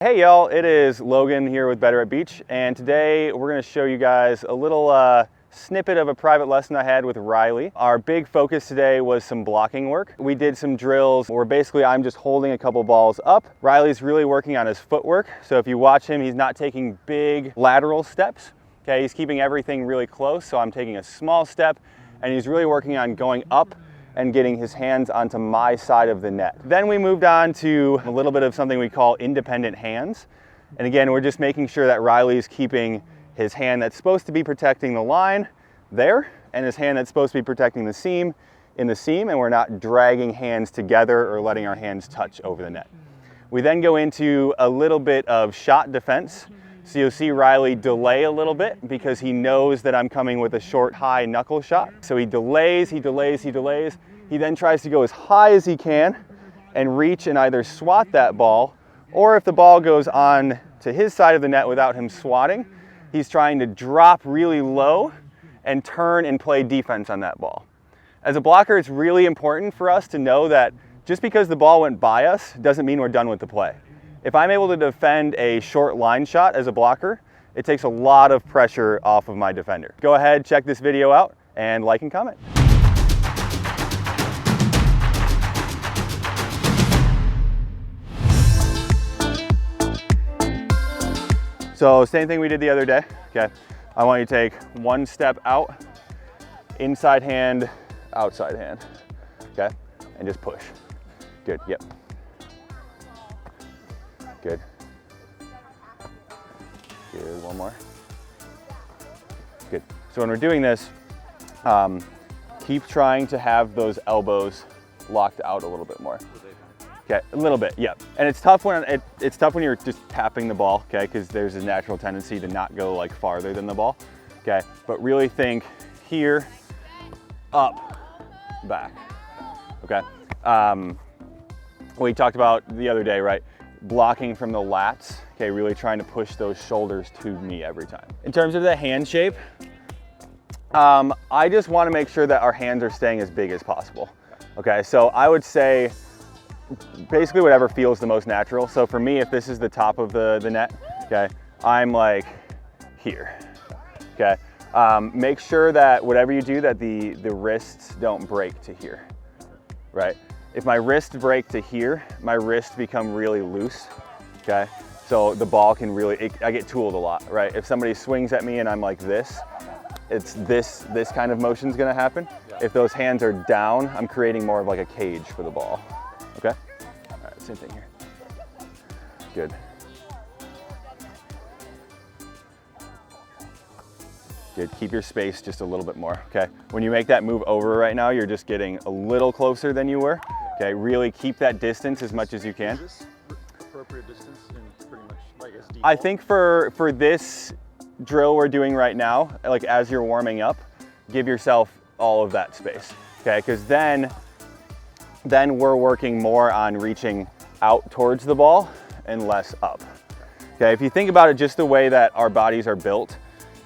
Hey y'all, it is Logan here with Better at Beach, and today we're going to show you guys a little snippet of a private lesson I had with Riley. Our big focus today was some blocking work. We did some drills where basically I'm just holding a couple balls up. Riley's really working on his footwork, so if you watch him, he's not taking big lateral steps. Okay, he's keeping everything really close, so I'm taking a small step, and he's really working on going up and getting his hands onto my side of the net. Then we moved on to a little bit of something we call independent hands. And again, we're just making sure that Riley's keeping his hand that's supposed to be protecting the line there, and his hand that's supposed to be protecting the seam in the seam, and we're not dragging hands together or letting our hands touch over the net. We then go into a little bit of shot defense. So you'll see Riley delay a little bit because he knows that I'm coming with a short, high knuckle shot. So he delays, he delays, he delays. He then tries to go as high as he can and reach and either swat that ball, or if the ball goes on to his side of the net without him swatting, he's trying to drop really low and turn and play defense on that ball. As a blocker, it's really important for us to know that just because the ball went by us doesn't mean we're done with the play. If I'm able to defend a short line shot as a blocker, it takes a lot of pressure off of my defender. Go ahead, check this video out, and like and comment. So same thing we did the other day, okay? I want you to take one step out, inside hand, outside hand, okay? And just push. Good, yep. Good. Good, one more. Good. So when we're doing this, keep trying to have those elbows locked out a little bit more. Okay, a little bit, yeah. And it's tough when it's tough when you're just tapping the ball, okay? Because there's a natural tendency to not go like farther than the ball, okay? But really think here, up, back, okay? We talked about the other day, right? Blocking from the lats, okay, really trying to push those shoulders to me every time. In terms of the hand shape, I just want to make sure that our hands are staying as big as possible. Okay, so I would say basically whatever feels the most natural. So for me, if this is the top of the net, okay, I'm like here, okay. Make sure that whatever you do that the wrists don't break to here, right? If my wrist break to here, my wrist become really loose, okay? So the ball can really, I get tooled a lot, right? If somebody swings at me and I'm like this, it's this kind of motion's gonna happen. Yeah. If those hands are down, I'm creating more of like a cage for the ball, okay? All right, same thing here. Good. Good, keep your space just a little bit more, okay? When you make that move over right now, you're just getting a little closer than you were. Okay, really keep that distance as much as you can. Is this appropriate distance in pretty much, I guess, default? I think for this drill we're doing right now, like as you're warming up, give yourself all of that space, okay? Because then we're working more on reaching out towards the ball and less up. Okay, if you think about it just the way that our bodies are built,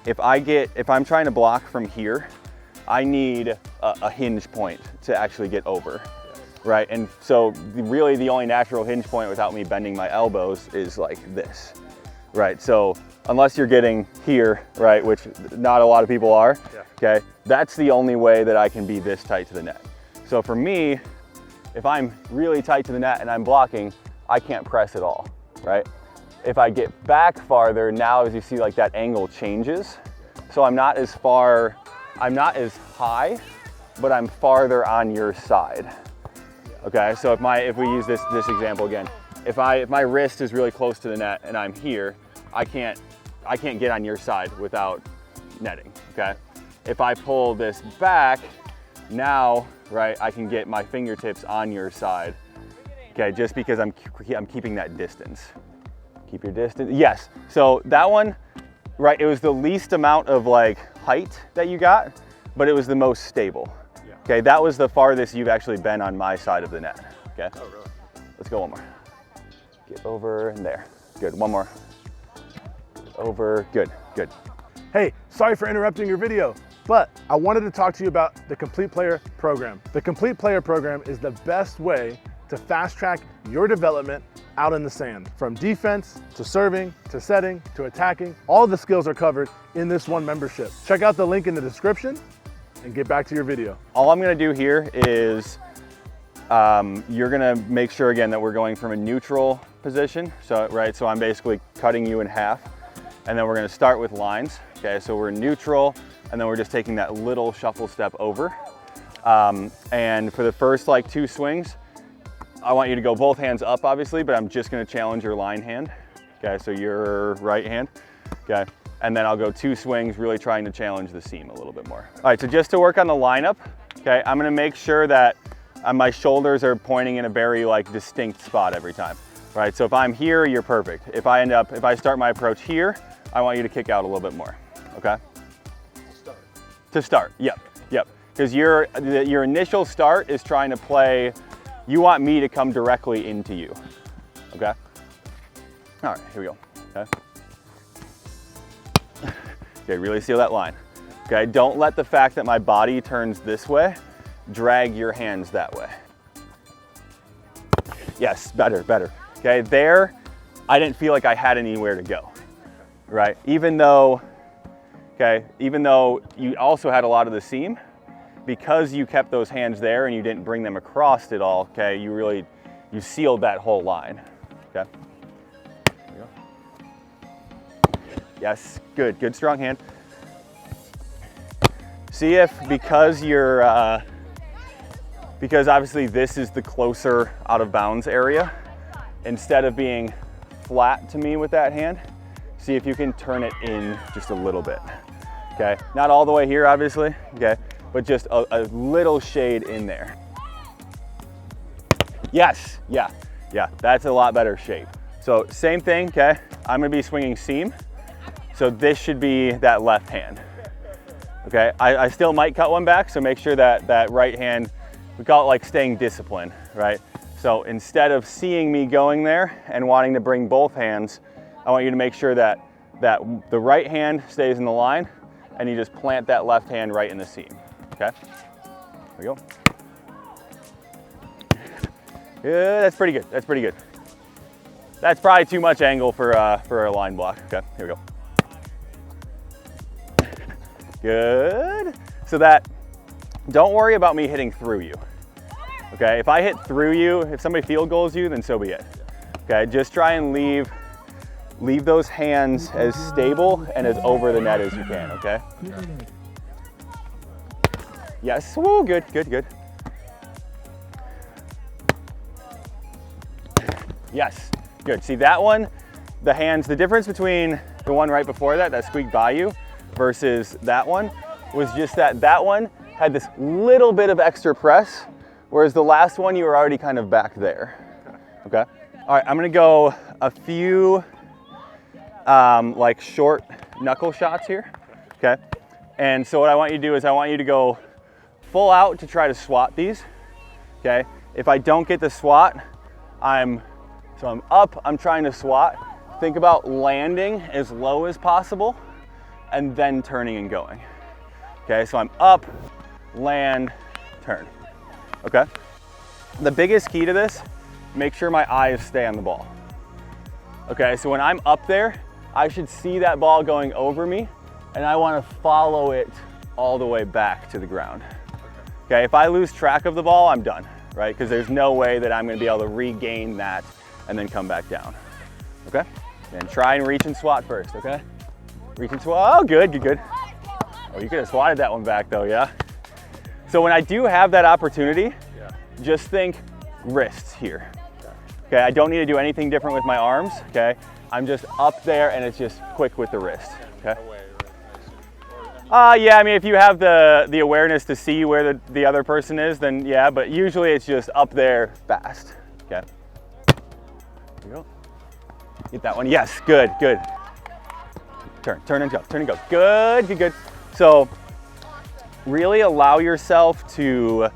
if I'm trying to block from here, I need a hinge point to actually get over. Right, and so really the only natural hinge point without me bending my elbows is like this, right? So unless you're getting here, right, which not a lot of people are, yeah. Okay, that's the only way that I can be this tight to the net. So for me, if I'm really tight to the net and I'm blocking, I can't press at all, right? If I get back farther, now as you see, like that angle changes. So I'm not as high, but I'm farther on your side. Okay, so if we use this example again, if my wrist is really close to the net and I'm here, I can't get on your side without netting, okay? If I pull this back, now, right, I can get my fingertips on your side, okay, just because I'm keeping that distance. Keep your distance, yes. So that one, right, it was the least amount of like height that you got, but it was the most stable. Okay, that was the farthest you've actually been on my side of the net, okay? Oh, really? Let's go one more. Get over and there. Good, one more. Over, good, good. Hey, sorry for interrupting your video, but I wanted to talk to you about the Complete Player program. The Complete Player program is the best way to fast track your development out in the sand. From defense to serving to setting to attacking, all the skills are covered in this one membership. Check out the link in the description and get back to your video. All I'm gonna do here is you're gonna make sure again that we're going from a neutral position. So, right, so I'm basically cutting you in half, and then we're gonna start with lines. Okay, so we're neutral, and then we're just taking that little shuffle step over. And for the first like 2 swings, I want you to go both hands up, obviously, but I'm just gonna challenge your line hand. Okay, so your right hand, okay? And then I'll go 2 swings, really trying to challenge the seam a little bit more. All right, so just to work on the lineup, okay, I'm gonna make sure that my shoulders are pointing in a very like distinct spot every time, right? So if I'm here, you're perfect. If I start my approach here, I want you to kick out a little bit more, okay? To start, yep. Because your initial start is trying to play, you want me to come directly into you, okay? All right, here we go, okay? Okay, really seal that line. Okay, don't let the fact that my body turns this way drag your hands that way. Yes, better. Okay, there, I didn't feel like I had anywhere to go, right? Even though you also had a lot of the seam, because you kept those hands there and you didn't bring them across at all, okay, you sealed that whole line, okay? There we go. Yes, good strong hand. See if, because obviously this is the closer out of bounds area, instead of being flat to me with that hand, see if you can turn it in just a little bit, okay? Not all the way here, obviously, okay? But just a little shade in there. Yes, yeah, that's a lot better shape. So same thing, okay? I'm gonna be swinging seam. So this should be that left hand, okay? I still might cut one back, so make sure that right hand, we call it like staying disciplined, right? So instead of seeing me going there and wanting to bring both hands, I want you to make sure that the right hand stays in the line and you just plant that left hand right in the seam, okay? There we go. Yeah, that's pretty good. That's probably too much angle for a line block. Okay, here we go. Good. So don't worry about me hitting through you. Okay, if I hit through you, if somebody field goals you, then so be it. Okay, just try and leave those hands as stable and as over the net as you can, okay? Yes, woo, good. Yes, good. See that one, the hands, the difference between the one right before that squeaked by you versus that one was just that one had this little bit of extra press, whereas the last one you were already kind of back there, okay? All right, I'm gonna go a few like short knuckle shots here, okay? And so what I want you to do is I want you to go full out to try to swat these, okay? If I don't get the swat, I'm up, I'm trying to swat. Think about landing as low as possible and then turning and going. Okay, so I'm up, land, turn, okay? The biggest key to this, make sure my eyes stay on the ball. Okay, so when I'm up there, I should see that ball going over me and I wanna follow it all the way back to the ground. Okay, if I lose track of the ball, I'm done, right? Because there's no way that I'm gonna be able to regain that and then come back down, okay? And try and reach and swat first, okay? Reach and swat, oh, good. Oh, you could have swatted that one back though, yeah? So when I do have that opportunity, just think wrists here. Okay, I don't need to do anything different with my arms, okay? I'm just up there and it's just quick with the wrist, okay? Yeah, I mean, if you have the awareness to see where the other person is, then yeah, but usually it's just up there fast, okay? Here we go. Get that one, yes, good. Turn and go, good. So really allow yourself to,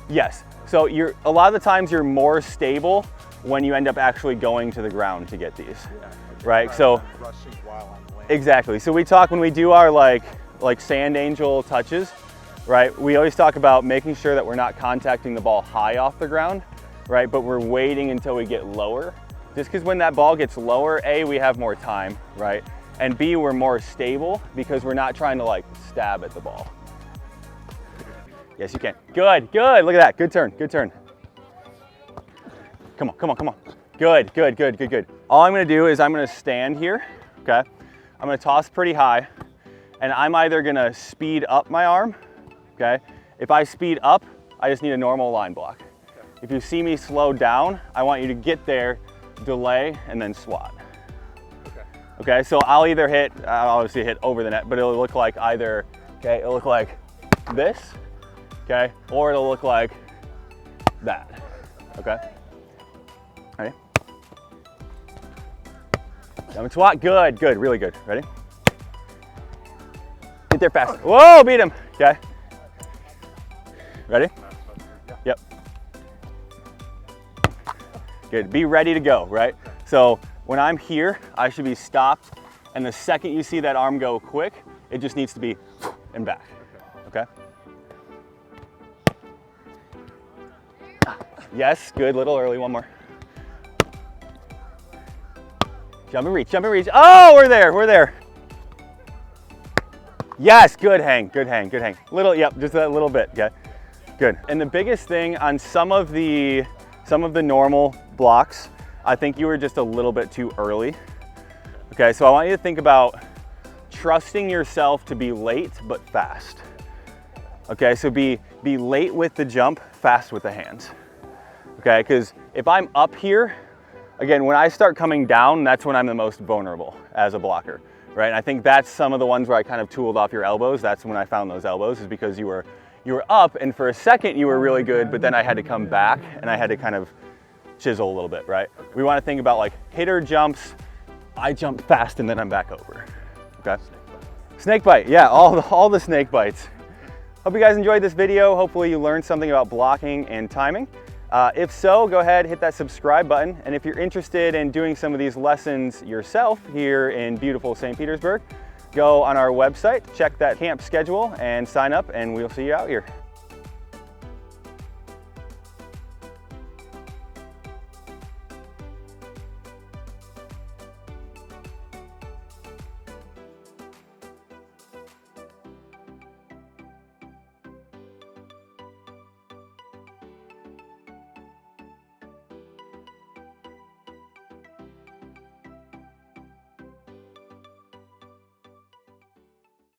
yes. So a lot of the times you're more stable when you end up actually going to the ground to get these, right? So exactly. So we talk when we do our like sand angel touches, right? We always talk about making sure that we're not contacting the ball high off the ground, right? But we're waiting until we get lower. Just because when that ball gets lower, A, we have more time, right? And B, we're more stable because we're not trying to like stab at the ball. Yes, you can. Good, good, look at that. Good turn, good turn. Come on, come on, come on. Good, good, good, good, good. All I'm gonna do is I'm gonna stand here, okay? I'm gonna toss pretty high, and I'm either gonna speed up my arm, okay? If I speed up, I just need a normal line block. If you see me slow down, I want you to get there, delay, and then swat. Okay, so I'll either I'll obviously hit over the net, but it'll look like either, okay, it'll look like this, okay, or it'll look like that, okay? Ready? Jump and swat, good, good, really good. Ready? Get there fast. Whoa, beat him, okay? Ready? Yep. Good, be ready to go, right? So when I'm here, I should be stopped, and the second you see that arm go quick, it just needs to be and back, okay? Yes, good, little early, one more. Jump and reach, jump and reach. Oh, we're there, we're there. Yes, good hang, good hang, good hang. Little, yep, just a little bit, okay? Good. And the biggest thing on some of the normal blocks, I think you were just a little bit too early. Okay, so I want you to think about trusting yourself to be late but fast. Okay, so be late with the jump, fast with the hands. Okay, because if I'm up here, again, when I start coming down, that's when I'm the most vulnerable as a blocker, right? And I think that's some of the ones where I kind of tooled off your elbows. That's when I found those elbows, is because you were up, and for a second you were really good, but then I had to come back and I had to kind of chisel a little bit, right? We want to think about like hitter jumps, I jump fast and then I'm back over, okay? Snake bite, yeah, all the snake bites. Hope you guys enjoyed this video. Hopefully you learned something about blocking and timing. If so, go ahead, hit that subscribe button. And if you're interested in doing some of these lessons yourself here in beautiful St. Petersburg, go on our website, check that camp schedule and sign up, and we'll see you out here.